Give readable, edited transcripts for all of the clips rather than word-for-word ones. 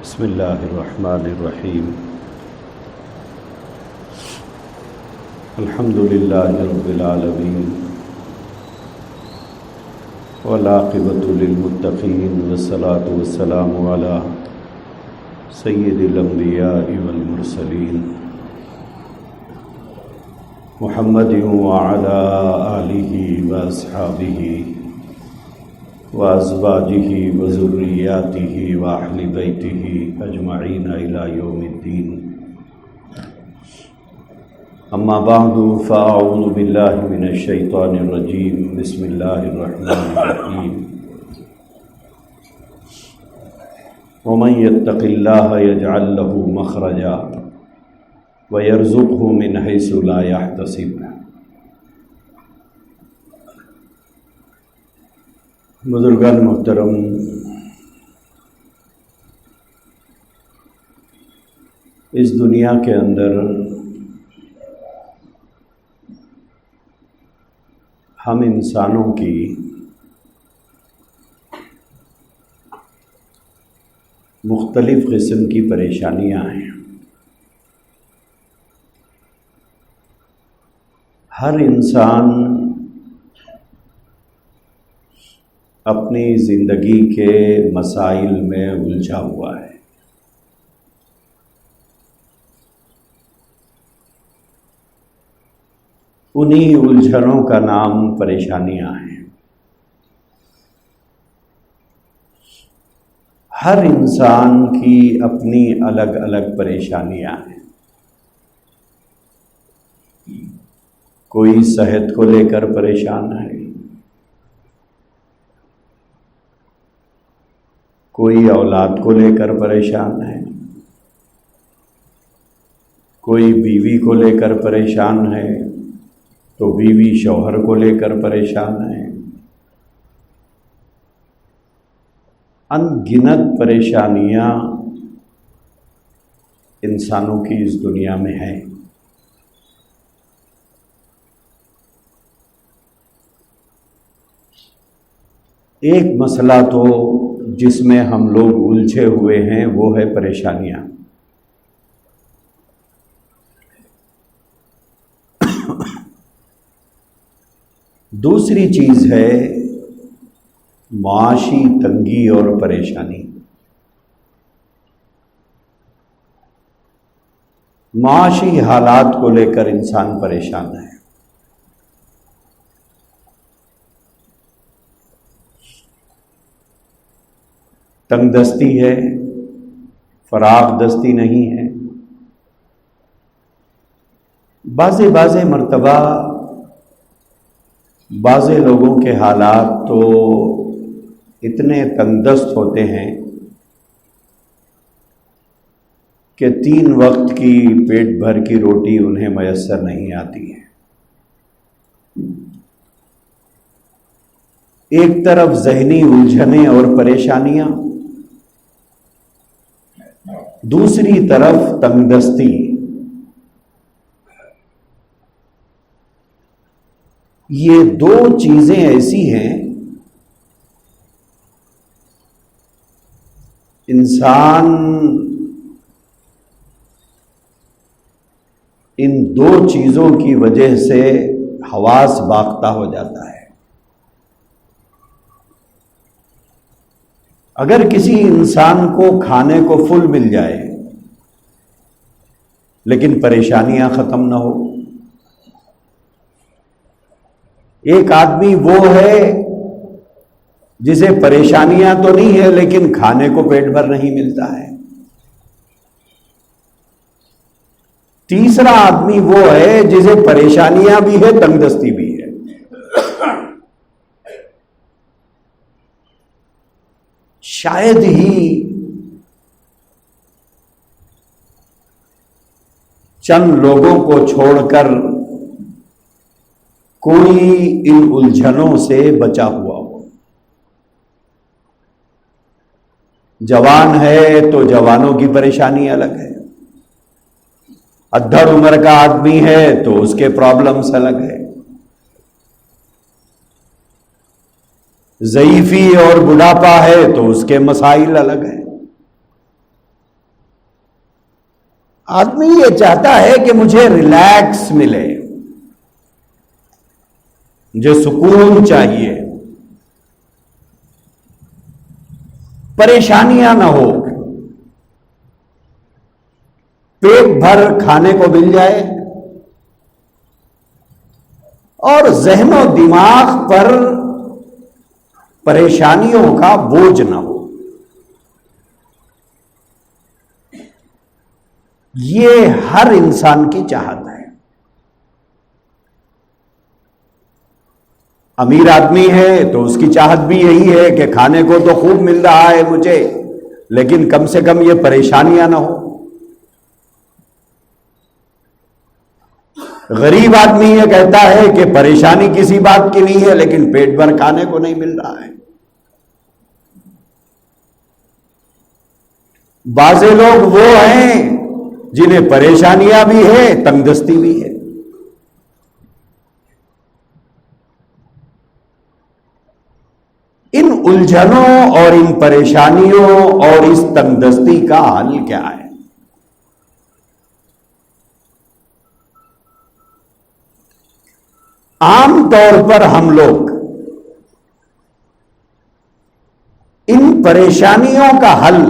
بسم اللہ الرحمن الرحیم الحمد للہ رب العالمین والعاقبۃ للمتقین والصلاة والسلام علی سید الانبیاء والمرسلین محمد وعلی آلہ واصحابہ وازواجہ وذریاتہ واہل بیتہ اجمعین الی یوم الدین اما بعد فاعوذ باللہ من الشیطان الرجیم بسم اللہ الرحمن الرحیم ومن یتق اللہ یجعل لہ مخرجا ویرزقہ من حیث لا یحتسب۔ بزرگان محترم، اس دنیا کے اندر ہم انسانوں کی مختلف قسم کی پریشانیاں ہیں۔ ہر انسان اپنی زندگی کے مسائل میں الجھا ہوا ہے۔ انہی الجھنوں کا نام پریشانیاں ہیں۔ ہر انسان کی اپنی الگ الگ پریشانیاں ہیں۔ کوئی صحت کو لے کر پریشان ہے، کوئی اولاد کو لے کر پریشان ہے، کوئی بیوی کو لے کر پریشان ہے تو بیوی شوہر کو لے کر پریشان ہے۔ ان گنت پریشانیاں انسانوں کی اس دنیا میں ہیں۔ ایک مسئلہ تو جس میں ہم لوگ الجھے ہوئے ہیں وہ ہے پریشانیاں۔ دوسری چیز ہے معاشی تنگی اور پریشانی۔ معاشی حالات کو لے کر انسان پریشان ہے۔ تنگ دستی ہے، فراغ دستی نہیں ہے۔ بعض مرتبہ بعض لوگوں کے حالات تو اتنے تنگ دست ہوتے ہیں کہ 3 وقت کی پیٹ بھر کی روٹی انہیں میسر نہیں آتی ہے۔ ایک طرف ذہنی الجھنیں اور پریشانیاں، دوسری طرف تنگ دستی۔ یہ دو چیزیں ایسی ہیں، انسان ان دو چیزوں کی وجہ سے حواس باختہ ہو جاتا ہے۔ اگر کسی انسان کو کھانے کو فل مل جائے لیکن پریشانیاں ختم نہ ہو، ایک آدمی وہ ہے جسے پریشانیاں تو نہیں ہے لیکن کھانے کو پیٹ بھر نہیں ملتا ہے۔ تیسرا آدمی وہ ہے جسے پریشانیاں بھی ہے، تنگ دستی بھی ہے۔ شاید ہی چند لوگوں کو چھوڑ کر کوئی ان الجھنوں سے بچا ہوا ہو۔ جوان ہے تو جوانوں کی پریشانی الگ ہے، ادھڑ عمر کا آدمی ہے تو اس کے پرابلمز الگ ہے، ضعیفی اور بڑھاپا ہے تو اس کے مسائل الگ ہیں۔ آدمی یہ چاہتا ہے کہ مجھے ریلیکس ملے، مجھے سکون چاہیے، پریشانیاں نہ ہو، پیٹ بھر کھانے کو مل جائے اور ذہن و دماغ پر پریشانیوں کا بوجھ نہ ہو۔ یہ ہر انسان کی چاہت ہے۔ امیر آدمی ہے تو اس کی چاہت بھی یہی ہے کہ کھانے کو تو خوب مل رہا ہے مجھے، لیکن کم سے کم یہ پریشانیاں نہ ہو۔ غریب آدمی یہ کہتا ہے کہ پریشانی کسی بات کی نہیں ہے، لیکن پیٹ بھر کھانے کو نہیں مل رہا ہے۔ بعض لوگ وہ ہیں جنہیں پریشانیاں بھی ہے، تنگ دستی بھی ہے۔ ان الجھنوں اور ان پریشانیوں اور اس تنگ دستی کا حل کیا ہے؟ عام طور پر ہم لوگ ان پریشانیوں کا حل،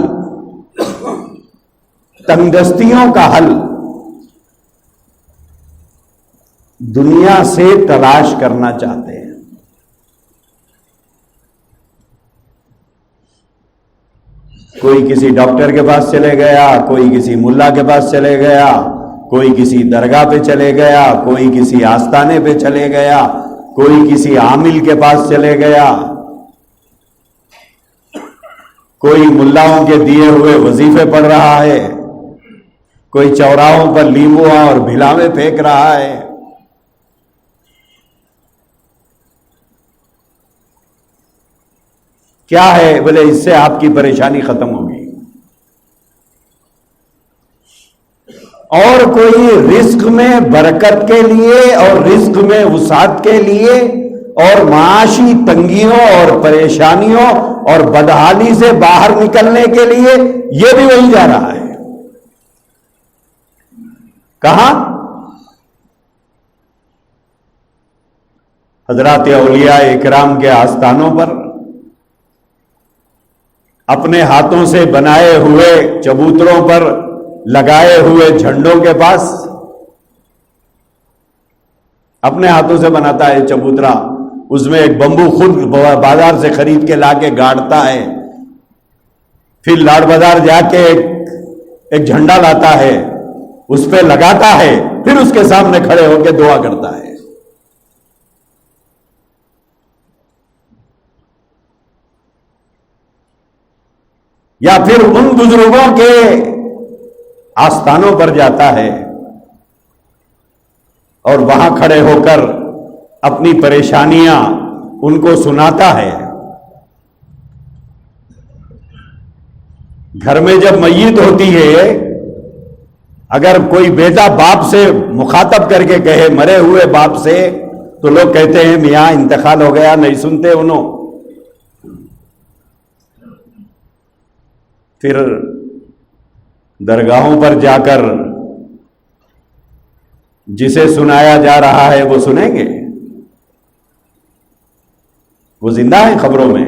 تنگ دستیوں کا حل دنیا سے تلاش کرنا چاہتے ہیں۔ کوئی کسی ڈاکٹر کے پاس چلے گیا، کوئی کسی ملا کے پاس چلے گیا، کوئی کسی درگاہ پہ چلے گیا، کوئی کسی آستانے پہ چلے گیا، کوئی کسی عامل کے پاس چلے گیا، کوئی ملاؤں کے دیے ہوئے وظیفے پڑھ رہا ہے، کوئی چوراہوں پر لیمو اور بھلاوے پھینک رہا ہے۔ کیا ہے؟ بولے اس سے آپ کی پریشانی ختم ہوگی۔ اور کوئی رزق میں برکت کے لیے اور رزق میں وسعت کے لیے اور معاشی تنگیوں اور پریشانیوں اور بدحالی سے باہر نکلنے کے لیے یہ بھی وہی جا رہا ہے۔ کہاں؟ حضرات اولیاء اکرام کے آستانوں پر، اپنے ہاتھوں سے بنائے ہوئے چبوتروں پر لگائے ہوئے جھنڈوں کے پاس۔ اپنے ہاتھوں سے بناتا ہے چبوترا، اس میں ایک بمبو خود بازار سے خرید کے لا کے گاڑتا ہے، پھر لاڑ بازار جا کے ایک جھنڈا لاتا ہے، اس پہ لگاتا ہے، پھر اس کے سامنے کھڑے ہو کے دعا کرتا ہے۔ یا پھر ان بزرگوں کے آستانوں پر جاتا ہے اور وہاں کھڑے ہو کر اپنی پریشانیاں ان کو سناتا ہے۔ گھر میں جب میت ہوتی ہے، اگر کوئی بیٹا باپ سے مخاطب کر کے کہے، مرے ہوئے باپ سے، تو لوگ کہتے ہیں میاں انتقال ہو گیا، نہیں سنتے انہوں۔ پھر درگاہوں پر جا کر جسے سنایا جا رہا ہے وہ سنیں گے؟ وہ زندہ ہیں خبروں میں۔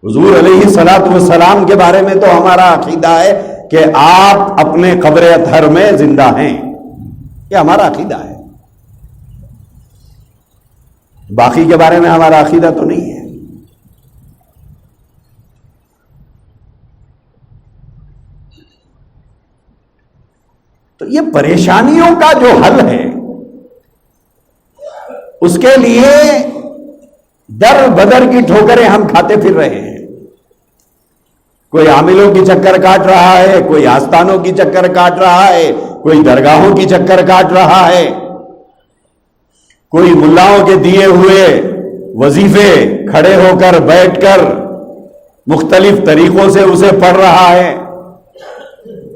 حضور علیہ الصلوۃ والسلام کے بارے میں تو ہمارا عقیدہ ہے کہ آپ اپنے قبر اطہر میں زندہ ہیں، یہ ہمارا عقیدہ ہے۔ باقی کے بارے میں ہمارا عقیدہ تو نہیں ہے۔ تو یہ پریشانیوں کا جو حل ہے، اس کے لیے در بدر کی ٹھوکریں ہم کھاتے پھر رہے ہیں۔ کوئی عاملوں کی چکر کاٹ رہا ہے، کوئی آستانوں کی چکر کاٹ رہا ہے، کوئی درگاہوں کی چکر کاٹ رہا ہے، کوئی ملاؤں کے دیے ہوئے وظیفے کھڑے ہو کر بیٹھ کر مختلف طریقوں سے اسے پڑھ رہا ہے۔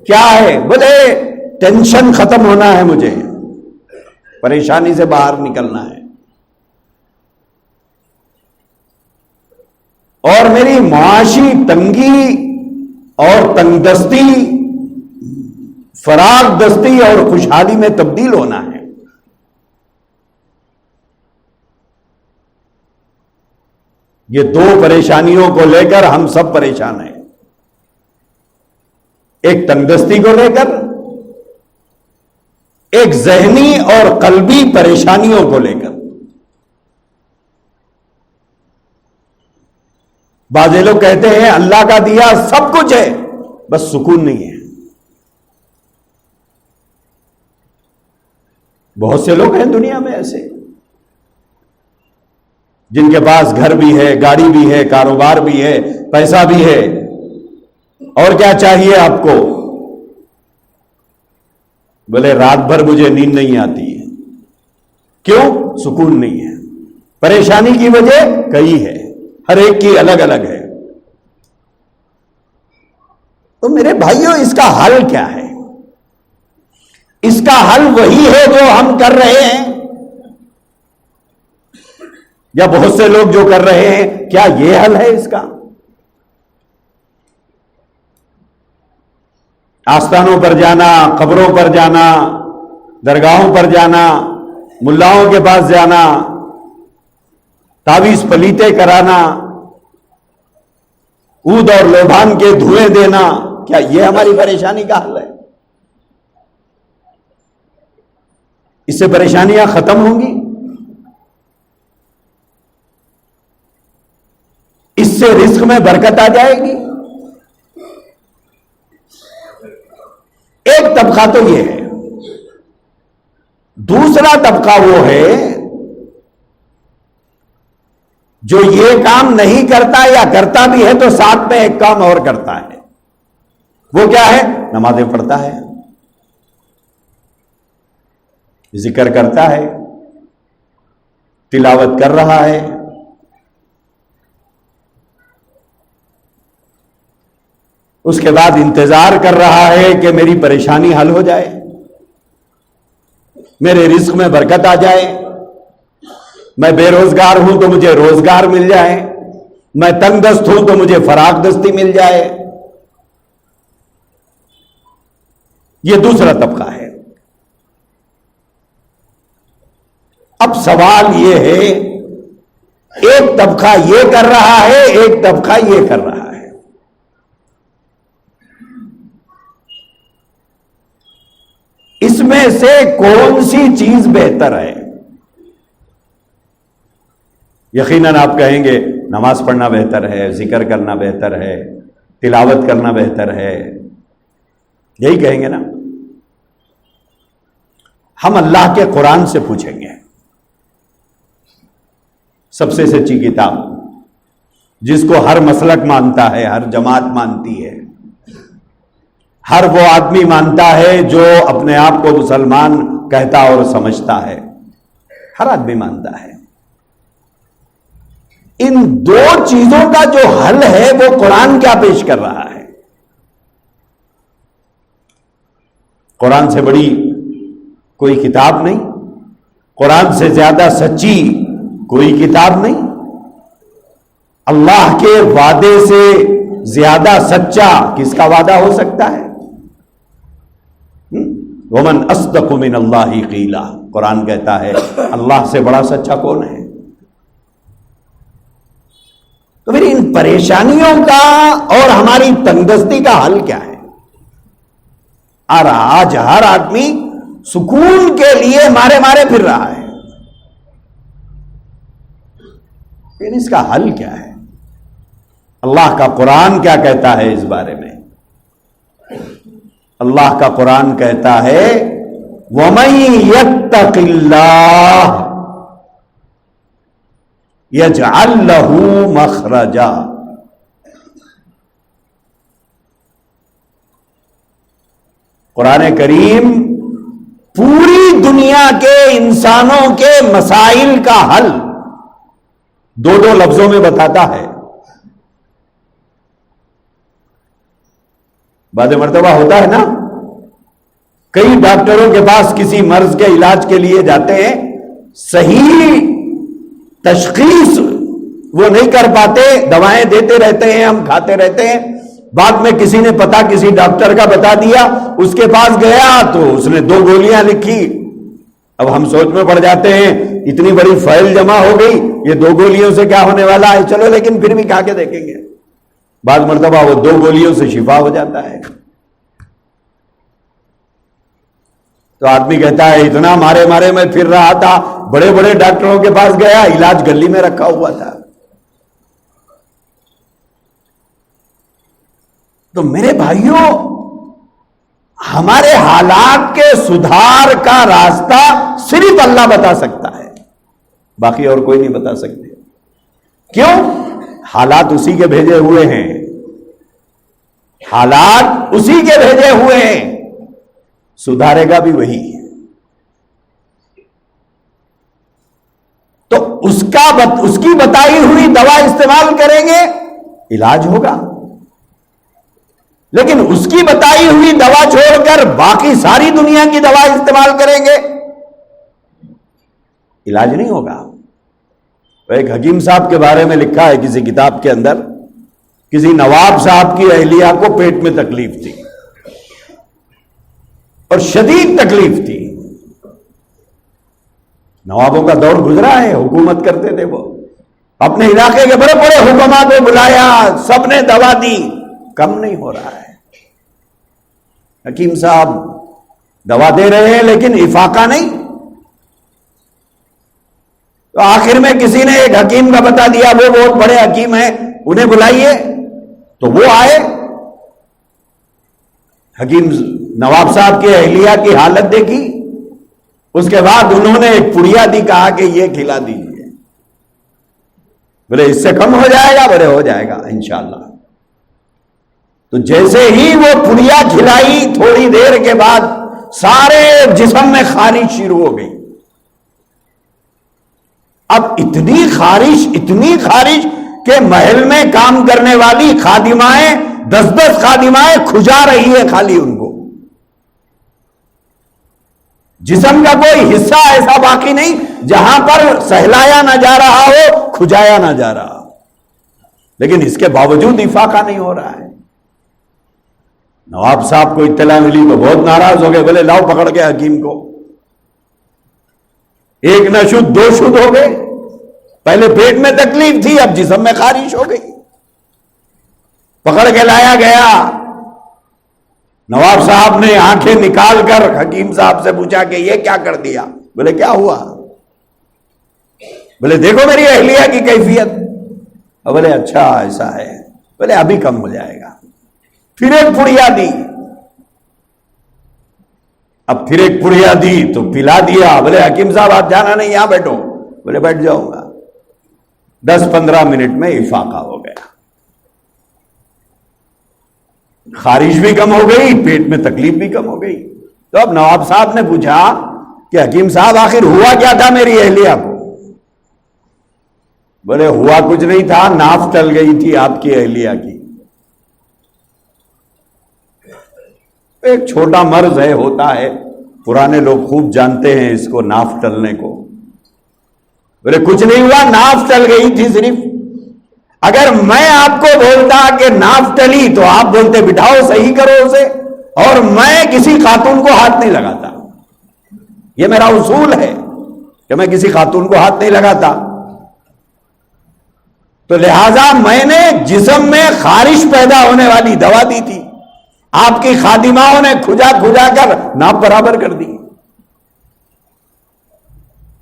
کیا ہے؟ بولے ٹینشن ختم ہونا ہے، مجھے پریشانی سے باہر نکلنا ہے۔ اور میری معاشی تنگی اور تنگ دستی فراغ دستی اور خوشحالی میں تبدیل ہونا ہے. یہ دو پریشانیوں کو لے کر ہم سب پریشان ہیں. ایک تنگ دستی کو لے کر، ایک ذہنی اور قلبی پریشانیوں کو لے کر. بعض لوگ کہتے ہیں اللہ کا دیا سب کچھ ہے، بس سکون نہیں ہے. بہت سے لوگ ہیں دنیا میں ایسے جن کے پاس گھر بھی ہے، گاڑی بھی ہے، کاروبار بھی ہے، پیسہ بھی ہے، اور کیا چاہیے آپ کو؟ بولے رات بھر مجھے نیند نہیں آتی ہے. کیوں؟ سکون نہیں ہے. پریشانی کی وجہ کئی ہے، ہر ایک کی الگ الگ ہے. تو میرے بھائیوں، اس کا حل کیا ہے؟ اس کا حل وہی ہے جو ہم کر رہے ہیں، یا بہت سے لوگ جو کر رہے ہیں. کیا یہ حل ہے اس کا؟ آستانوں پر جانا، قبروں پر جانا، درگاہوں پر جانا، ملاؤں کے پاس جانا، تعویذ پلیتے کرانا، عود اور لوبان کے دھوئیں دینا، کیا یہ ہماری پریشانی کا حل ہے؟ اس سے پریشانیاں ختم ہوں گی؟ اس سے رزق میں برکت آ جائے گی؟ ایک طبقہ تو یہ ہے. دوسرا طبقہ وہ ہے جو یہ کام نہیں کرتا، یا کرتا بھی ہے تو ساتھ میں ایک کام اور کرتا ہے. وہ کیا ہے؟ نمازیں پڑھتا ہے، ذکر کرتا ہے، تلاوت کر رہا ہے، اس کے بعد انتظار کر رہا ہے کہ میری پریشانی حل ہو جائے، میرے رزق میں برکت آ جائے. میں بے روزگار ہوں تو مجھے روزگار مل جائے، میں تنگ دست ہوں تو مجھے فراغ دستی مل جائے. یہ دوسرا طبقہ ہے. اب سوال یہ ہے، ایک طبقہ یہ کر رہا ہے، ایک طبقہ یہ کر رہا ہے. اس میں سے کون سی چیز بہتر ہے؟ یقیناً آپ کہیں گے نماز پڑھنا بہتر ہے، ذکر کرنا بہتر ہے، تلاوت کرنا بہتر ہے. یہی کہیں گے نا؟ ہم اللہ کے قرآن سے پوچھیں گے، سب سے سچی کتاب جس کو ہر مسلک مانتا ہے، ہر جماعت مانتی ہے، ہر وہ آدمی مانتا ہے جو اپنے آپ کو مسلمان کہتا اور سمجھتا ہے. ہر آدمی مانتا ہے. ان دو چیزوں کا جو حل ہے وہ قرآن کیا پیش کر رہا ہے؟ قرآن سے بڑی کوئی کتاب نہیں، قرآن سے زیادہ سچی کوئی کتاب نہیں، اللہ کے وعدے سے زیادہ سچا کس کا وعدہ ہو سکتا ہے؟ ومن اصدق من اللہ قیلا، قرآن کہتا ہے اللہ سے بڑا سچا کون ہے؟ تو پھر ان پریشانیوں کا اور ہماری تنگدستی کا حل کیا ہے؟ اور آج ہر آدمی سکون کے لیے مارے مارے پھر رہا ہے. پھر اس کا حل کیا ہے؟ اللہ کا قرآن کیا کہتا ہے اس بارے میں؟ اللہ کا قرآن کہتا ہے وَمَن يَتَّقِ اللَّهَ يَجْعَل لَّهُ مَخْرَجًا. قرآن کریم پوری دنیا کے انسانوں کے مسائل کا حل دو دو لفظوں میں بتاتا ہے. بعض مرتبہ ہوتا ہے نا، کئی ڈاکٹروں کے پاس کسی مرض کے علاج کے لیے جاتے ہیں، صحیح تشخیص وہ نہیں کر پاتے، دوائیں دیتے رہتے ہیں، ہم کھاتے رہتے ہیں، بعد میں کسی نے پتا کسی ڈاکٹر کا بتا دیا، اس کے پاس گیا تو اس نے 2 گولیاں لکھی، اب ہم سوچ میں پڑ جاتے ہیں اتنی بڑی فائل جمع ہو گئی، یہ 2 گولیوں سے کیا ہونے والا ہے، چلو لیکن پھر بھی کھا کے دیکھیں گے، بعض مرتبہ وہ 2 گولیوں سے شفا ہو جاتا ہے۔ تو آدمی کہتا ہے اتنا مارے مارے میں پھر رہا تھا، بڑے بڑے ڈاکٹروں کے پاس گیا، علاج گلی میں رکھا ہوا تھا۔ تو میرے بھائیوں، ہمارے حالات کے سدھار کا راستہ صرف اللہ بتا سکتا ہے، باقی اور کوئی نہیں بتا سکتے۔ کیوں؟ حالات اسی کے بھیجے ہوئے ہیں، حالات اسی کے بھیجے ہوئے ہیں، سدھارے گا بھی وہی ہے۔ تو اس کی بتائی ہوئی دوا استعمال کریں گے، علاج ہوگا، لیکن اس کی بتائی ہوئی دوا چھوڑ کر باقی ساری دنیا کی دوا استعمال کریں گے، علاج نہیں ہوگا۔ ایک حکیم صاحب کے بارے میں لکھا ہے کسی کتاب کے اندر، کسی نواب صاحب کی اہلیہ کو پیٹ میں تکلیف تھی اور شدید تکلیف تھی، نوابوں کا دور گزرا ہے، حکومت کرتے تھے، وہ اپنے علاقے کے بڑے بڑے حکماء کو بلایا، سب نے دوا دی، کم نہیں ہو رہا ہے۔ حکیم صاحب دوا دے رہے ہیں لیکن افاقہ نہیں، تو آخر میں کسی نے ایک حکیم کا بتا دیا، وہ بہت بڑے حکیم ہیں، انہیں بلائیے، تو وہ آئے۔ حکیم نواب صاحب کی اہلیہ کی حالت دیکھی، اس کے بعد انہوں نے ایک پڑیا دی، کہا کہ یہ کھلا دیجیے۔ بولے اس سے کم ہو جائے گا؟ بولے ہو جائے گا انشاءاللہ۔ تو جیسے ہی وہ پڑیا کھلائی، تھوڑی دیر کے بعد سارے جسم میں خارش شروع ہو گئی۔ اب اتنی خارش کہ محل میں کام کرنے والی خادمائیں 10 خادمائیں کھجا رہی ہے خالی ان کو، جسم کا کوئی حصہ ایسا باقی نہیں جہاں پر سہلایا نہ جا رہا ہو، کھجایا نہ جا رہا ہو، لیکن اس کے باوجود افاقہ نہیں ہو رہا ہے۔ نواب صاحب کو اطلاع ملی تو بہت ناراض ہو گئے، بولے لاؤ پکڑ کے حکیم کو۔ ایک نہ شد 2 شد ہو گئے، پہلے پیٹ میں تکلیف تھی، اب جسم میں خارش ہو گئی، پکڑ کے لایا گیا۔ نواب صاحب نے آنکھیں نکال کر حکیم صاحب سے پوچھا کہ یہ کیا کر دیا؟ بولے کیا ہوا؟ بولے دیکھو میری اہلیہ کی کیفیت۔ بولے اچھا ایسا ہے؟ بولے ابھی کم ہو جائے گا۔ پھر ایک پڑیا دی، اب پھر ایک پڑیا دی تو پلا دیا۔ بولے حکیم صاحب آپ جانا نہیں، یہاں بیٹھو۔ بولے بیٹھ جاؤں گا۔ 10-15 منٹ میں افاقہ ہو گیا، خارش بھی کم ہو گئی، پیٹ میں تکلیف بھی کم ہو گئی۔ تو اب نواب صاحب نے پوچھا کہ حکیم صاحب آخر ہوا کیا تھا میری اہلیہ کو؟ بولے ہوا کچھ نہیں تھا، ناف ٹل گئی تھی آپ کی اہلیہ کی۔ ایک چھوٹا مرض ہے، ہوتا ہے، پرانے لوگ خوب جانتے ہیں اس کو، ناف ٹلنے کو۔ بولے کچھ نہیں ہوا، ناف ٹل گئی تھی صرف۔ اگر میں آپ کو بولتا کہ ناف ٹلی تو آپ بولتے بٹھاؤ صحیح کرو اسے، اور میں کسی خاتون کو ہاتھ نہیں لگاتا، یہ میرا اصول ہے کہ میں کسی خاتون کو ہاتھ نہیں لگاتا۔ تو لہذا میں نے جسم میں خارش پیدا ہونے والی دوا دی تھی، آپ کی خادماؤں نے کھجا کر ناپ برابر کر دی،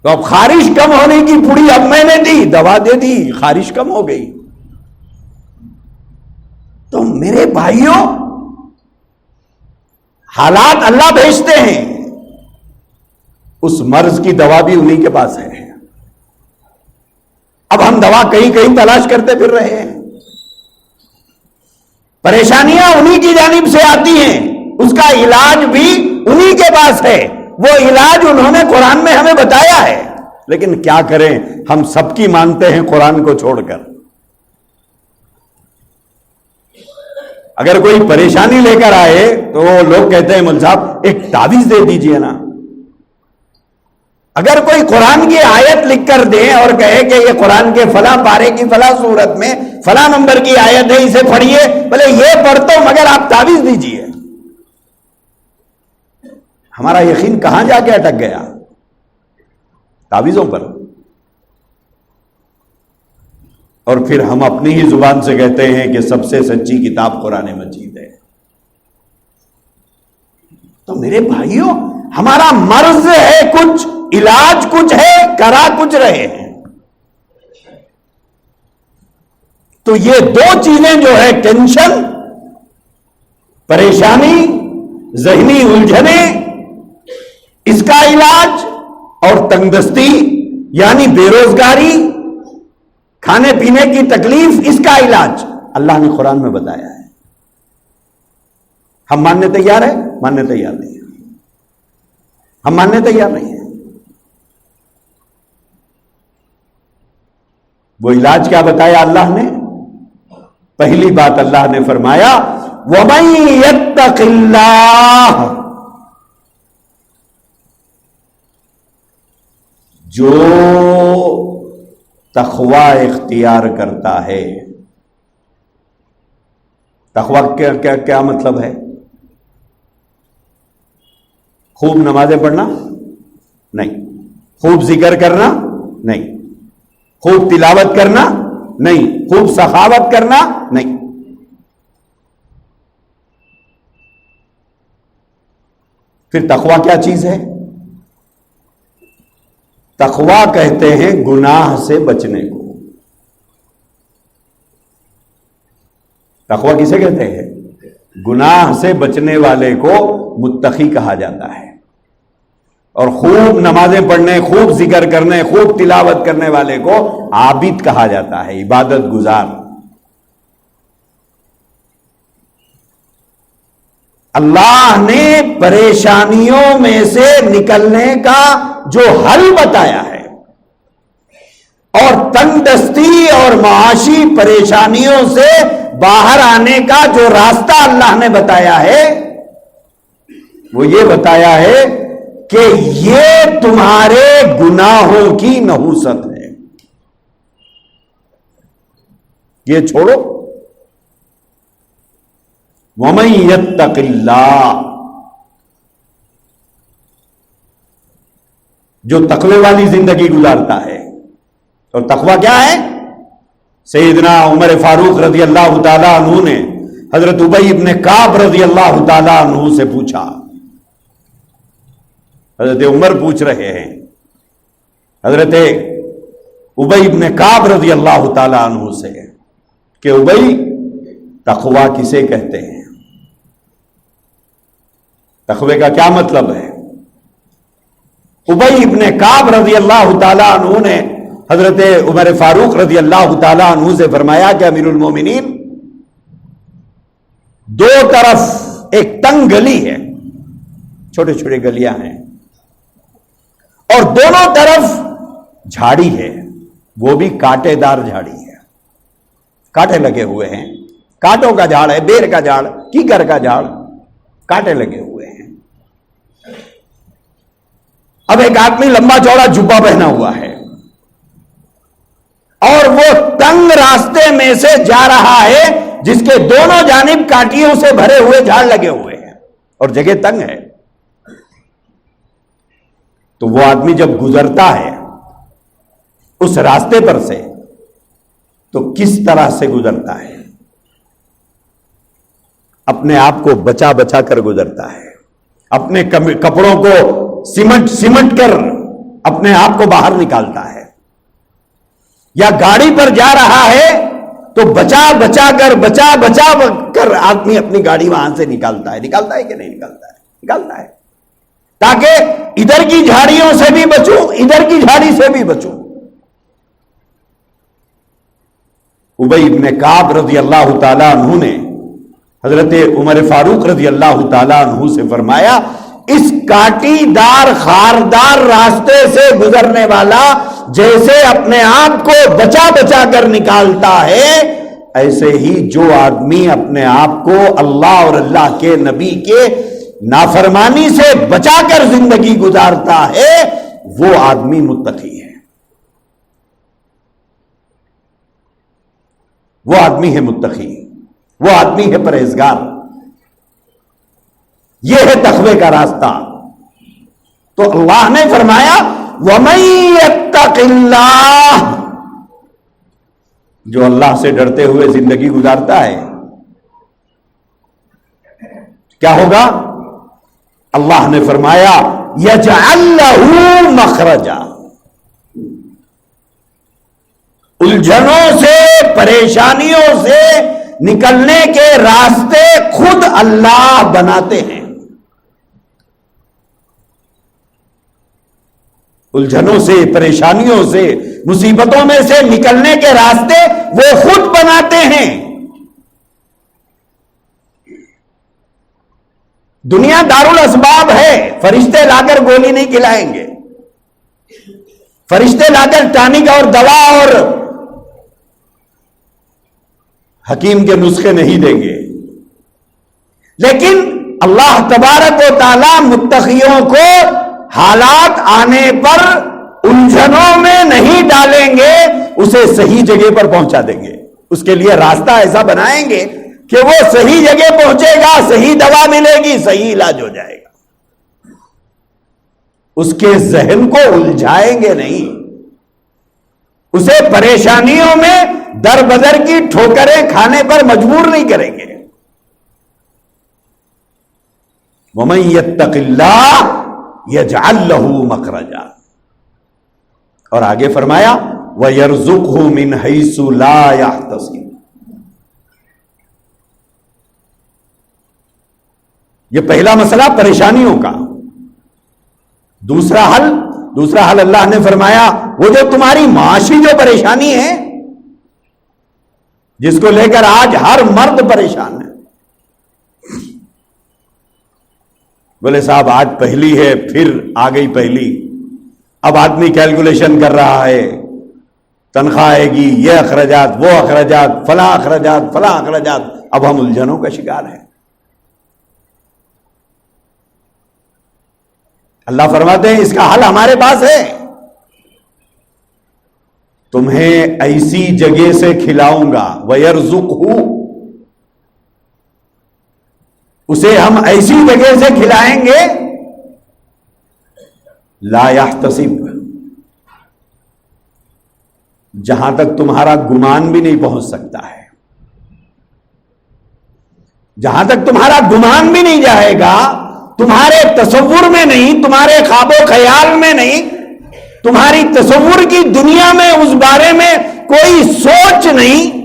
تو اب خارش کم ہونے کی پوڑی اب میں نے دی، دوا دے دی، خارش کم ہو گئی۔ تو میرے بھائیوں، حالات اللہ بھیجتے ہیں، اس مرض کی دوا بھی انہی کے پاس ہے۔ اب ہم دوا کہیں کہیں تلاش کرتے پھر رہے ہیں، پریشانیاں انہی کی جانب سے آتی ہیں، اس کا علاج بھی انہی کے پاس ہے، وہ علاج انہوں نے قرآن میں ہمیں بتایا ہے، لیکن کیا کریں، ہم سب کی مانتے ہیں قرآن کو چھوڑ کر۔ اگر کوئی پریشانی لے کر آئے تو لوگ کہتے ہیں مول صاحب ایک تعویذ دے دیجئے نا۔ اگر کوئی قرآن کی آیت لکھ کر دے اور کہے کہ یہ قرآن کے فلاں پارے کی فلاں سورت میں فلاں نمبر کی آیت ہے، اسے پڑھیے، بولے یہ پڑھ تو مگر آپ تعویذ دیجیے، ہمارا یقین کہاں جا کے اٹک گیا؟ تعویذوں پر۔ اور پھر ہم اپنی ہی زبان سے کہتے ہیں کہ سب سے سچی کتاب قرآن مجید ہے۔ تو میرے بھائیوں، ہمارا مرض ہے کچھ، علاج کچھ ہے، کرا کچھ رہے ہیں۔ تو یہ دو چیزیں جو ہے، ٹینشن، پریشانی، ذہنی الجھنیں، اس کا علاج، اور تنگ دستی یعنی بے روزگاری، کھانے پینے کی تکلیف، اس کا علاج اللہ نے قرآن میں بتایا ہے۔ ہم ماننے تیار ہیں؟ ماننے تیار نہیں ہیں، ہم ماننے تیار نہیں ہیں۔ وہ علاج کیا بتایا اللہ نے؟ پہلی بات اللہ نے فرمایا وَمَن يَتَّقِ اللَّهَ، جو تقوی اختیار کرتا ہے۔ تقوی کیا مطلب ہے؟ خوب نمازیں پڑھنا نہیں، خوب ذکر کرنا نہیں، خوب تلاوت کرنا نہیں، خوب سخاوت کرنا نہیں۔ پھر تقوی کیا چیز ہے؟ تقوی کہتے ہیں گناہ سے بچنے کو۔ تقوی کسے کہتے ہیں؟ گناہ سے بچنے والے کو متقی کہا جاتا ہے، اور خوب نمازیں پڑھنے، خوب ذکر کرنے، خوب تلاوت کرنے والے کو عابد کہا جاتا ہے، عبادت گزار۔ اللہ نے پریشانیوں میں سے نکلنے کا جو حل بتایا ہے، اور تنگ دستی اور معاشی پریشانیوں سے باہر آنے کا جو راستہ اللہ نے بتایا ہے، وہ یہ بتایا ہے کہ یہ تمہارے گناہوں کی نحوست ہے، یہ چھوڑو۔ وَمَن يَتَّقِ اللَّهَ، جو تقوی والی زندگی گزارتا ہے۔ اور تقوی کیا ہے؟ سیدنا عمر فاروق رضی اللہ تعالیٰ عنہ نے حضرت ابی ابن کعب رضی اللہ تعالیٰ عنہ سے پوچھا، حضرت عمر پوچھ رہے ہیں حضرت ابی ابن کعب رضی اللہ تعالیٰ عنہ سے کہ ابی، تقوی کسے کہتے ہیں؟ تقوی کا کیا مطلب ہے؟ ابی ابن کعب رضی اللہ تعالیٰ عنہ نے حضرت عمر فاروق رضی اللہ تعالیٰ عنہ سے فرمایا کہ امیر المومنین، دو طرف ایک تنگ گلی ہے، چھوٹے چھوٹے گلیاں ہیں، اور دونوں طرف جھاڑی ہے، وہ بھی کانٹے دار جھاڑی ہے، کانٹے لگے ہوئے ہیں، کانٹوں کا جھاڑ ہے، بیر کا جھاڑ، کیکر کا جھاڑ، کانٹے لگے ہوئے ہیں۔ اب ایک آدمی لمبا چوڑا جبہ پہنا ہوا ہے، اور وہ تنگ راستے میں سے جا رہا ہے جس کے دونوں جانب کانٹیوں سے بھرے ہوئے جھاڑ لگے ہوئے ہیں، اور جگہ تنگ ہے۔ تو وہ آدمی جب گزرتا ہے اس راستے پر سے تو کس طرح سے گزرتا ہے؟ اپنے آپ کو بچا بچا کر گزرتا ہے، اپنے کپڑوں کو سمٹ کر اپنے آپ کو باہر نکالتا ہے، یا گاڑی پر جا رہا ہے تو بچا بچا کر آدمی اپنی گاڑی وہاں سے نکالتا ہے کہ نہیں نکالتا ہے، تاکہ ادھر کی جھاڑیوں سے بھی بچوں، ادھر کی جھاڑی سے بھی بچوں۔ ابی ابن کعب رضی اللہ تعالیٰ عنہ نے حضرت عمر فاروق رضی اللہ تعالیٰ عنہ سے فرمایا، اس کانٹی دار خاردار راستے سے گزرنے والا جیسے اپنے آپ کو بچا بچا کر نکالتا ہے، ایسے ہی جو آدمی اپنے آپ کو اللہ اور اللہ کے نبی کے نافرمانی سے بچا کر زندگی گزارتا ہے، وہ آدمی متقی ہے، وہ آدمی ہے متقی، وہ آدمی ہے پرہیزگار، یہ ہے تقوی کا راستہ۔ تو اللہ نے فرمایا وَمَن يَتَّقِ اللَّهَ، جو اللہ سے ڈرتے ہوئے زندگی گزارتا ہے کیا ہوگا؟ اللہ نے فرمایا يَجْعَلْ لَهُ مَخْرَجًا، الجھنوں سے، پریشانیوں سے نکلنے کے راستے خود اللہ بناتے ہیں۔ الجھنوں سے، پریشانیوں سے، مصیبتوں میں سے نکلنے کے راستے وہ خود بناتے ہیں۔ دنیا دارالاسباب ہے، فرشتے لا کر گولی نہیں کھلائیں گے، فرشتے لا کر ٹانک اور دوا اور حکیم کے نسخے نہیں دیں گے، لیکن اللہ تبارک و تعالی متقیوں کو حالات آنے پر الجھنوں میں نہیں ڈالیں گے، اسے صحیح جگہ پر پہنچا دیں گے، اس کے لیے راستہ ایسا بنائیں گے کہ وہ صحیح جگہ پہنچے گا، صحیح دوا ملے گی، صحیح علاج ہو جائے گا۔ اس کے ذہن کو الجھائیں گے نہیں، اسے پریشانیوں میں در بدر کی ٹھوکریں کھانے پر مجبور نہیں کریں گے۔ وَمَن يَتَّقِ اللَّهَ يَجْعَلْ لَهُ مَخْرَجًا، اور آگے فرمایا وَيَرْزُقْهُ مِنْ حَيْثُ لَا يَحْتَسِبُ۔ یہ پہلا مسئلہ پریشانیوں کا۔ دوسرا حل اللہ نے فرمایا وہ جو تمہاری معاشی جو پریشانی ہے، جس کو لے کر آج ہر مرد پریشان ہے، بولے صاحب آج پہلی ہے، پھر آ گئی پہلی، اب آدمی کیلکولیشن کر رہا ہے، تنخواہ آئے گی، یہ اخراجات، وہ اخراجات، فلاں اخراجات، فلاں اخراجات، اب ہم الجھنوں کا شکار ہیں۔ اللہ فرماتے ہیں اس کا حل ہمارے پاس ہے، تمہیں ایسی جگہ سے کھلاؤں گا، وَيَرْزُقْهُ، اسے ہم ایسی جگہ سے کھلائیں گے لا يحتسب، جہاں تک تمہارا گمان بھی نہیں پہنچ سکتا ہے، جہاں تک تمہارا گمان بھی نہیں جائے گا، تمہارے تصور میں نہیں، تمہارے خواب و خیال میں نہیں، تمہاری تصور کی دنیا میں اس بارے میں کوئی سوچ نہیں،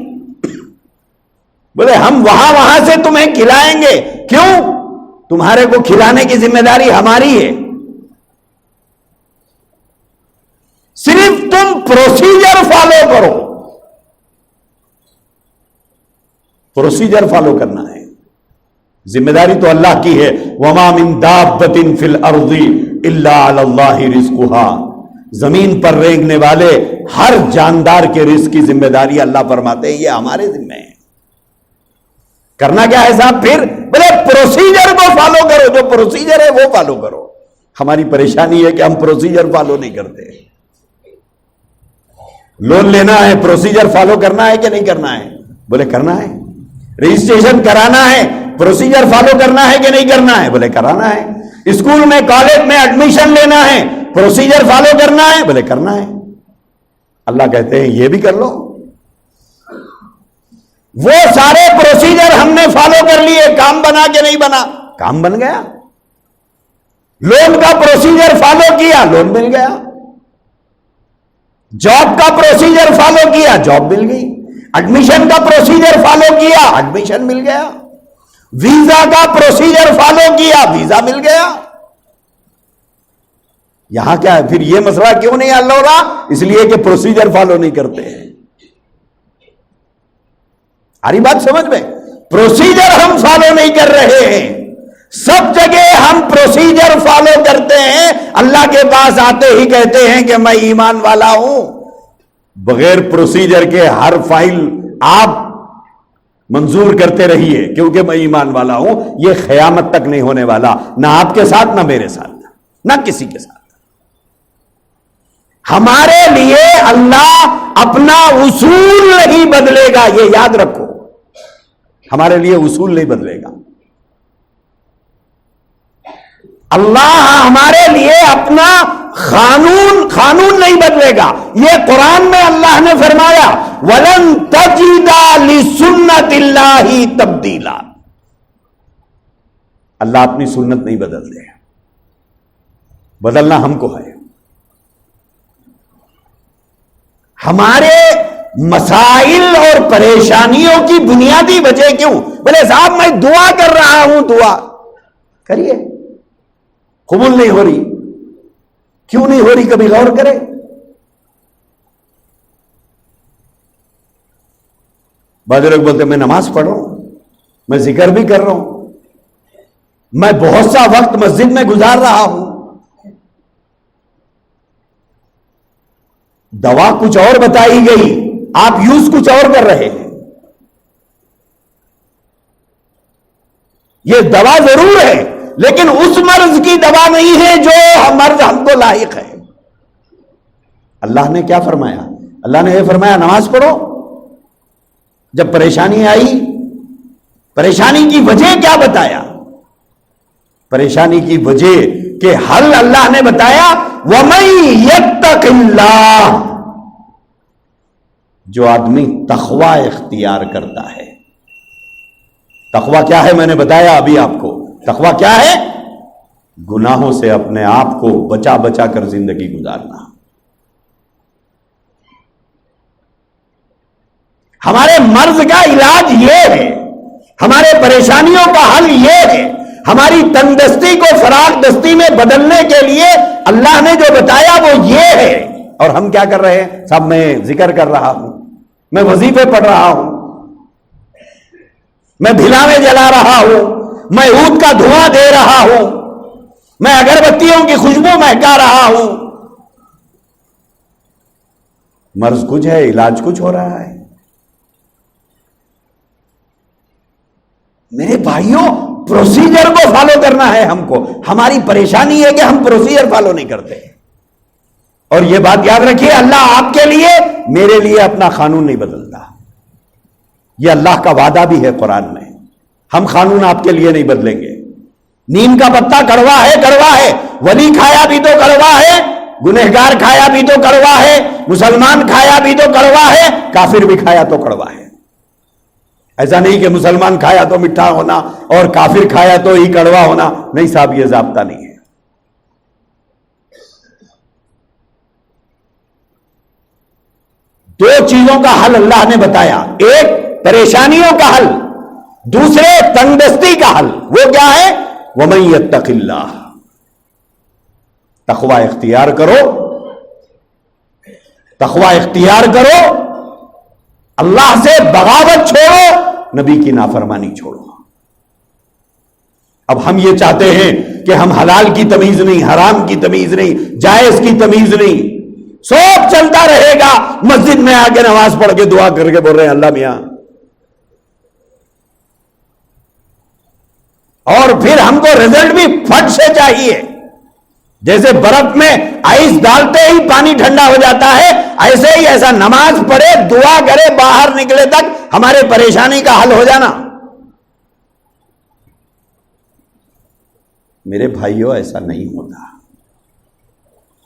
بولے ہم وہاں سے تمہیں کھلائیں گے۔ کیوں؟ تمہارے کو کھلانے کی ذمہ داری ہماری ہے، صرف تم پروسیجر فالو کرو، پروسیجر فالو کرنا ہے، ذمہ داری تو اللہ کی ہے۔ وَمَا مِن دَابَّةٍ فِي الْأَرْضِ إِلَّا عَلَى اللَّهِ رِزْقُهَا، زمین پر رینگنے والے ہر جاندار کے رزق کی ذمہ داری اللہ فرماتے ہیں یہ ہمارے ذمہ ہے۔ کرنا کیا ہے صاحب؟ پھر بولے پروسیجر کو فالو کرو، جو پروسیجر ہے وہ فالو کرو۔ ہماری پریشانی ہے کہ ہم پروسیجر فالو نہیں کرتے۔ لون لینا ہے، پروسیجر فالو کرنا ہے کہ نہیں کرنا ہے؟ بولے کرنا ہے۔ رجسٹریشن کرانا ہے، پروسیجر فالو کرنا ہے کہ نہیں کرنا ہے؟ بولے کرانا ہے۔ اسکول میں، کالج میں ایڈمیشن لینا ہے، پروسیجر فالو کرنا ہے؟ بولے کرنا ہے۔ اللہ کہتے ہیں یہ بھی کر لو۔ وہ سارے پروسیجر ہم نے فالو کر لیے، کام بنا کے نہیں بنا؟ کام بن گیا۔ لون کا پروسیجر فالو کیا، لون مل گیا۔ جاب کا پروسیجر فالو کیا، جاب مل گئی۔ ایڈمیشن کا پروسیجر فالو کیا، ایڈمیشن مل گیا۔ ویزا کا پروسیجر فالو کیا، ویزا مل گیا۔ یہاں کیا ہے پھر؟ یہ مسئلہ کیوں نہیں حل ہو رہا؟ اس لیے کہ پروسیجر فالو نہیں کرتے ہیں۔ ہری بات سمجھ میں؟ پروسیجر ہم فالو نہیں کر رہے ہیں، سب جگہ ہم پروسیجر فالو کرتے ہیں، اللہ کے پاس آتے ہی کہتے ہیں کہ میں ایمان والا ہوں۔ بغیر پروسیجر کے ہر فائل آپ منظور کرتے رہیے کیونکہ میں ایمان والا ہوں، یہ قیامت تک نہیں ہونے والا، نہ آپ کے ساتھ، نہ میرے ساتھ، نہ کسی کے ساتھ۔ ہمارے لیے اللہ اپنا اصول نہیں بدلے گا، یہ یاد رکھو، ہمارے لیے اصول نہیں بدلے گا۔ اللہ ہمارے لیے اپنا قانون نہیں بدلے گا۔ یہ قرآن میں اللہ نے فرمایا وَلَن تَجِدَ لِسُنَّتِ اللَّهِ تَبْدِيلًا، اللہ اپنی سنت نہیں بدل دے، بدلنا ہم کو ہے۔ ہمارے مسائل اور پریشانیوں کی بنیادی وجہ کیوں؟ بولے صاحب میں دعا کر رہا ہوں، دعا کریے، قبول نہیں ہو رہی، کیوں نہیں ہو رہی؟ کبھی غور کرے۔ بعض لوگ بولتے ہیں میں نماز پڑھ رہا ہوں، میں ذکر بھی کر رہا ہوں، میں بہت سا وقت مسجد میں گزار رہا ہوں، دوا کچھ اور بتائی گئی، آپ یوز کچھ اور کر رہے ہیں۔ یہ دوا ضرور ہے لیکن اس مرض کی دوا نہیں ہے جو مرض ہم کو لاحق ہے۔ اللہ نے کیا فرمایا؟ اللہ نے یہ فرمایا نماز پڑھو۔ جب پریشانی آئی، پریشانی کی وجہ کیا بتایا؟ پریشانی کی وجہ کہ حل اللہ نے بتایا وَمَن يَتَّقِ اللَّهَ، جو آدمی تقوی اختیار کرتا ہے۔ تقوی کیا ہے؟ میں نے بتایا ابھی آپ کو، تقوی کیا ہے؟ گناہوں سے اپنے آپ کو بچا بچا کر زندگی گزارنا۔ ہمارے مرض کا علاج یہ ہے، ہمارے پریشانیوں کا حل یہ ہے، ہماری تندرستی کو فراغ دستی میں بدلنے کے لیے اللہ نے جو بتایا وہ یہ ہے۔ اور ہم کیا کر رہے ہیں؟ صاحب میں ذکر کر رہا ہوں، میں وظیفے پڑھ رہا ہوں، میں بھلاوے جلا رہا ہوں، میں عود کا دھواں دے رہا ہوں، میں اگربتیوں کی خوشبو مہکا رہا ہوں۔ مرض کچھ ہے، علاج کچھ ہو رہا ہے۔ میرے بھائیوں، پروسیجر کو فالو کرنا ہے ہم کو۔ ہماری پریشانی ہے کہ ہم پروسیجر فالو نہیں کرتے۔ اور یہ بات یاد رکھیے، اللہ آپ کے لیے، میرے لیے اپنا قانون نہیں بدلتا۔ یہ اللہ کا وعدہ بھی ہے قرآن میں، ہم قانون آپ کے لیے نہیں بدلیں گے۔ نیم کا پتا کڑوا ہے، کڑوا ہے، ولی کھایا بھی تو کڑوا ہے، گنہگار کھایا بھی تو کڑوا ہے، مسلمان کھایا بھی تو کڑوا ہے، کافر بھی کھایا تو کڑوا ہے۔ ایسا نہیں کہ مسلمان کھایا تو میٹھا ہونا اور کافر کھایا تو ہی کڑوا ہونا، نہیں صاحب، یہ ضابطہ نہیں ہے۔ دو چیزوں کا حل اللہ نے بتایا، ایک پریشانیوں کا حل، دوسرے تندرستی کا حل۔ وہ کیا ہے؟ وَمَن يَتَّقِ اللَّهَ، تقوی اختیار کرو، تقوی اختیار کرو، اللہ سے بغاوت چھوڑو، نبی کی نافرمانی چھوڑو۔ اب ہم یہ چاہتے ہیں کہ ہم حلال کی تمیز نہیں، حرام کی تمیز نہیں، جائز کی تمیز نہیں، سب چلتا رہے گا، مسجد میں آ کے نماز پڑھ کے دعا کر کے بول رہے ہیں اللہ میاں، اور پھر ہم کو رزلٹ بھی فٹ سے چاہیے۔ جیسے برف میں آئس ڈالتے ہی پانی ٹھنڈا ہو جاتا ہے، ایسے ہی ایسا نماز پڑھے، دعا کرے، باہر نکلے تک ہمارے پریشانی کا حل ہو جانا۔ میرے بھائیوں، ایسا نہیں ہوتا۔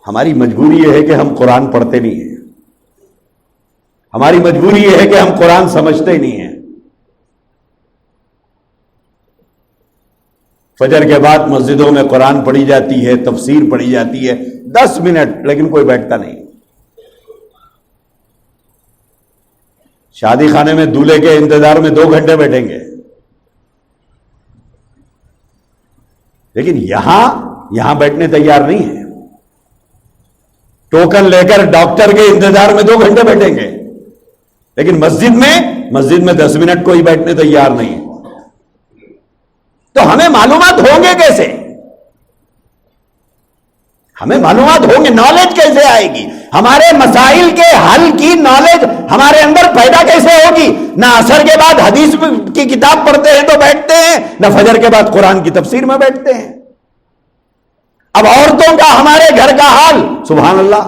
ہماری مجبوری یہ ہے کہ ہم قرآن پڑھتے نہیں ہیں، ہماری مجبوری یہ ہے کہ ہم قرآن سمجھتے ہی نہیں ہیں۔ فجر کے بعد مسجدوں میں قرآن پڑھی جاتی ہے، تفسیر پڑھی جاتی ہے، 10 منٹ، لیکن کوئی بیٹھتا نہیں۔ شادی خانے میں دولہے کے انتظار میں 2 گھنٹے بیٹھیں گے، لیکن یہاں بیٹھنے تیار نہیں ہے۔ ٹوکن لے کر ڈاکٹر کے انتظار میں 2 گھنٹے بیٹھیں گے، لیکن مسجد میں 10 منٹ کوئی بیٹھنے تیار نہیں ہے۔ تو ہمیں معلومات ہوں گے کیسے؟ ہمیں معلومات ہوں گے، نالج کیسے آئے گی؟ ہمارے مسائل کے حل کی نالج ہمارے اندر پیدا کیسے ہوگی؟ نہ عصر کے بعد حدیث کی کتاب پڑھتے ہیں تو بیٹھتے ہیں، نہ فجر کے بعد قرآن کی تفسیر میں بیٹھتے ہیں۔ اب عورتوں کا ہمارے گھر کا حال، سبحان اللہ،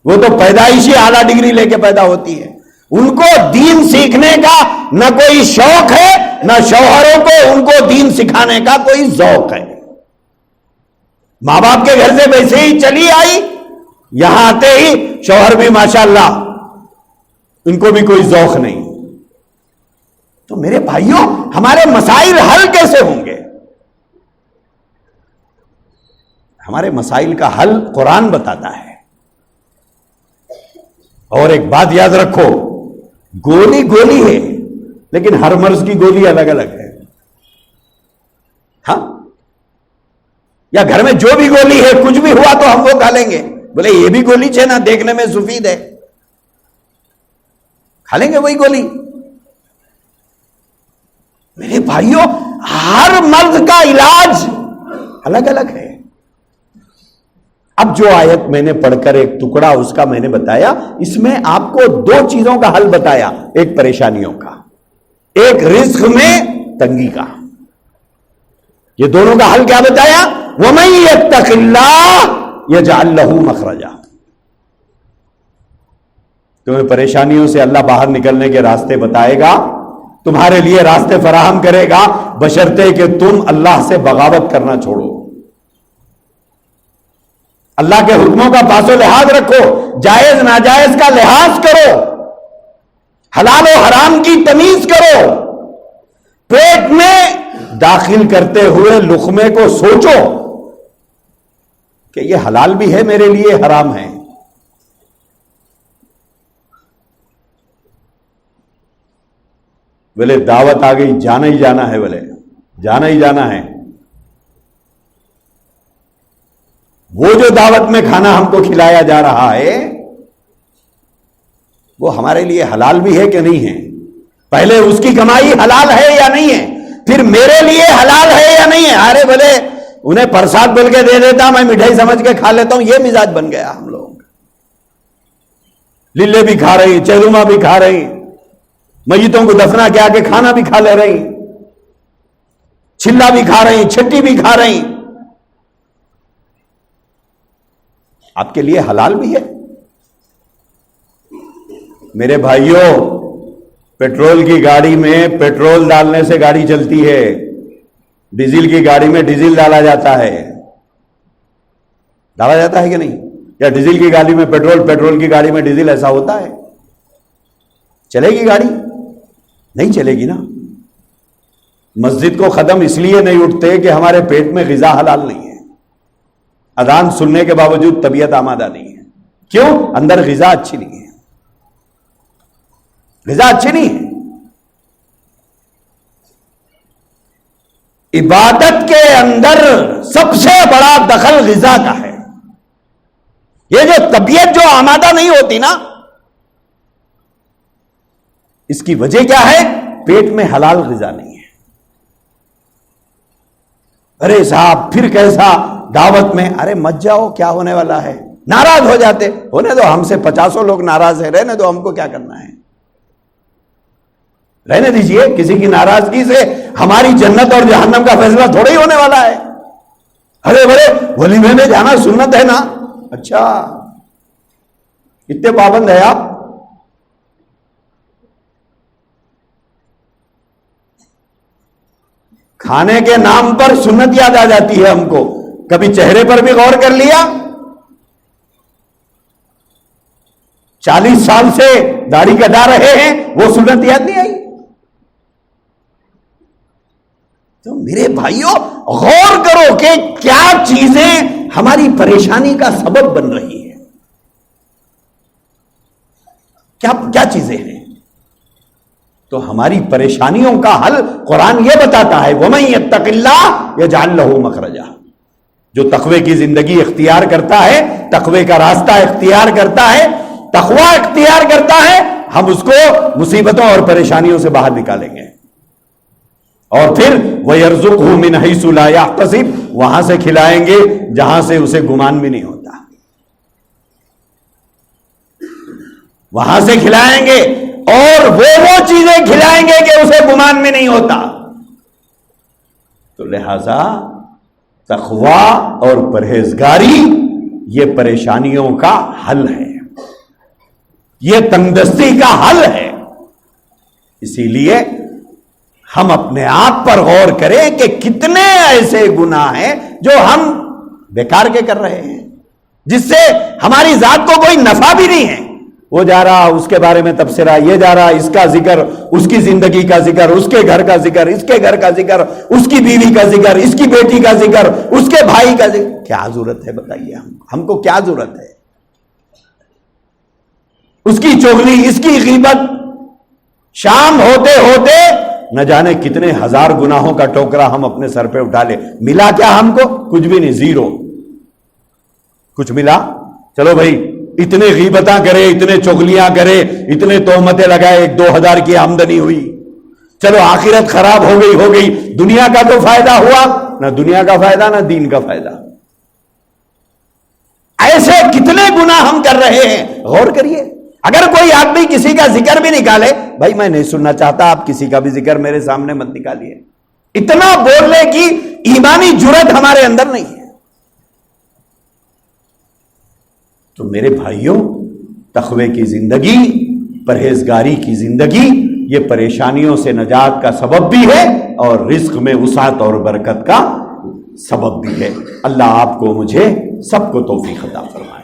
وہ تو پیدائشی اعلیٰ ڈگری لے کے پیدا ہوتی ہے. ان کو دین سیکھنے کا نہ کوئی شوق ہے، نہ شوہروں کو ان کو دین سکھانے کا کوئی ذوق ہے. ماں باپ کے گھر سے ویسے ہی چلی آئی، یہاں آتے ہی شوہر بھی ماشاءاللہ ان کو بھی کوئی ذوق نہیں. تو میرے بھائیوں، ہمارے مسائل حل کیسے ہوں گے؟ ہمارے مسائل کا حل قرآن بتاتا ہے. اور ایک بات یاد رکھو، گولی گولی ہے لیکن ہر مرض کی گولی الگ الگ ہے. ہاں، یا گھر میں جو بھی گولی ہے کچھ بھی ہوا تو ہم وہ کھا لیں گے. بولے یہ بھی گولی چھے نا، دیکھنے میں سفید ہے، کھا لیں گے وہی گولی. میرے بھائیوں، ہر مرض کا علاج الگ الگ ہے. اب جو آیت میں نے پڑھ کر ایک ٹکڑا اس کا میں نے بتایا، اس میں آپ کو دو چیزوں کا حل بتایا، ایک پریشانیوں کا، ایک رزق میں تنگی کا. یہ دونوں کا حل کیا بتایا؟ وَمَن يَتَّقِ اللَّهَ يَجْعَل لَّهُ مَخْرَجًا. تمہیں پریشانیوں سے اللہ باہر نکلنے کے راستے بتائے گا، تمہارے لیے راستے فراہم کرے گا، بشرطے کہ تم اللہ سے بغاوت کرنا چھوڑو، اللہ کے حکموں کا پاس و لحاظ رکھو، جائز ناجائز کا لحاظ کرو، حلال و حرام کی تمیز کرو. پیٹ میں داخل کرتے ہوئے لقمے کو سوچو کہ یہ حلال بھی ہے میرے لیے، حرام ہے. بولے دعوت آ گئی، جانا ہی جانا ہے، بولے جانا ہی جانا ہے. وہ جو دعوت میں کھانا ہم کو کھلایا جا رہا ہے وہ ہمارے لیے حلال بھی ہے کہ نہیں ہے؟ پہلے اس کی کمائی حلال ہے یا نہیں ہے، پھر میرے لیے حلال ہے یا نہیں ہے. ارے بولے انہیں پرساد بول کے دے دیتا، میں مٹھائی سمجھ کے کھا لیتا ہوں، یہ مزاج بن گیا ہم لوگ. للے بھی کھا رہی، چہلما بھی کھا رہی، میتوں کو دفنا کے آگے کھانا بھی کھا لے رہی، چھلا بھی کھا رہی، چھٹی بھی کھا رہی. آپ کے لیے حلال بھی ہے. میرے بھائیوں، پیٹرول کی گاڑی میں پیٹرول ڈالنے سے گاڑی چلتی ہے، ڈیزل کی گاڑی میں ڈیزل ڈالا جاتا ہے. ڈالا جاتا ہے کہ نہیں؟ یا ڈیزل کی گاڑی میں پیٹرول، پیٹرول کی گاڑی میں ڈیزل، ایسا ہوتا ہے؟ چلے گی گاڑی؟ نہیں چلے گی نا. مسجد کو قدم اس لیے نہیں اٹھتے کہ ہمارے پیٹ میں غذا حلال نہیں ہے، اذان سننے کے باوجود طبیعت آمادہ نہیں ہے. کیوں؟ اندر غذا اچھی نہیں ہے، غذا اچھی نہیں ہے. عبادت کے اندر سب سے بڑا دخل غذا کا ہے. یہ جو طبیعت جو آمادہ نہیں ہوتی نا، اس کی وجہ کیا ہے؟ پیٹ میں حلال غذا نہیں ہے. ارے صاحب پھر کیسا دعوت میں؟ ارے مت جاؤ، کیا ہونے والا ہے؟ ناراض ہو جاتے، ہونے دو، ہم سے 50 لوگ ناراض ہیں، رہنے دو، ہم کو کیا کرنا ہے، رہنے دیجئے. کسی کی ناراضگی سے ہماری جنت اور جہنم کا فیصلہ تھوڑا ہی ہونے والا ہے. ارے بڑے ولیمے میں جانا سنت ہے نا. اچھا، اتنے پابند ہے آپ. کھانے کے نام پر سنت یاد آ جاتی ہے ہم کو. کبھی چہرے پر بھی غور کر لیا؟ 40 سال سے داڑھی کٹا رہے ہیں، وہ سنت یاد نہیں آئی؟ تو میرے بھائیوں، غور کرو کہ کیا چیزیں ہماری پریشانی کا سبب بن رہی ہے. کیا چیزیں ہیں؟ تو ہماری پریشانیوں کا حل قرآن یہ بتاتا ہے، وَمَن يَتَّقِ اللَّهَ يَجْعَل لَّهُ مَخْرَجًا. جو تقوی کی زندگی اختیار کرتا ہے، تقوی کا راستہ اختیار کرتا ہے، تقوی اختیار کرتا ہے، ہم اس کو مصیبتوں اور پریشانیوں سے باہر نکالیں گے. اور پھر وَيَرْزُقْهُ مِنْ حَيْثُ لَا يَحْتَسِبُ، وہاں سے کھلائیں گے جہاں سے اسے گمان بھی نہیں ہوتا، وہاں سے کھلائیں گے، اور وہ چیزیں کھلائیں گے کہ اسے گمان میں نہیں ہوتا. تو لہذا تقوی اور پرہیزگاری یہ پریشانیوں کا حل ہے. یہ تنگدستی کا حل ہے. اسی لیے ہم اپنے آپ پر غور کریں کہ کتنے ایسے گناہ ہیں جو ہم بیکار کے کر رہے ہیں، جس سے ہماری ذات کو کوئی نفع بھی نہیں ہے. وہ جا رہا اس کے بارے میں تبصرہ، یہ جا رہا اس کا ذکر، اس کی زندگی کا ذکر، اس کے گھر کا ذکر، اس کے گھر کا ذکر، اس کی بیوی کا ذکر، اس کی بیٹی کا ذکر، اس کے بھائی کا ذکر. کیا ضرورت ہے بتائیے ہم کو کیا ضرورت ہے؟ اس کی چغلی، اس کی غیبت. شام ہوتے ہوتے نہ جانے کتنے ہزار گناہوں کا ٹوکرا ہم اپنے سر پہ اٹھا لے. ملا کیا ہم کو؟ کچھ بھی نہیں، زیرو. کچھ ملا؟ چلو بھائی اتنے غیبتاں کرے، اتنے چغلیاں کرے، اتنے تہمتیں لگائے، 2,000 کی آمدنی ہوئی، چلو آخرت خراب ہو گئی. دنیا کا تو فائدہ ہوا؟ نہ دنیا کا فائدہ نہ دین کا فائدہ. ایسے کتنے گناہ ہم کر رہے ہیں. غور کریے. اگر کوئی آدمی کسی کا ذکر بھی نکالے، بھائی میں نہیں سننا چاہتا، آپ کسی کا بھی ذکر میرے سامنے مت نکالیے. اتنا بولنے کی ایمانی جرأت ہمارے اندر نہیں ہے. تو میرے بھائیوں، تقوی کی زندگی، پرہیزگاری کی زندگی، یہ پریشانیوں سے نجات کا سبب بھی ہے اور رزق میں وسعت اور برکت کا سبب بھی ہے. اللہ آپ کو، مجھے، سب کو توفیق عطا فرمائے.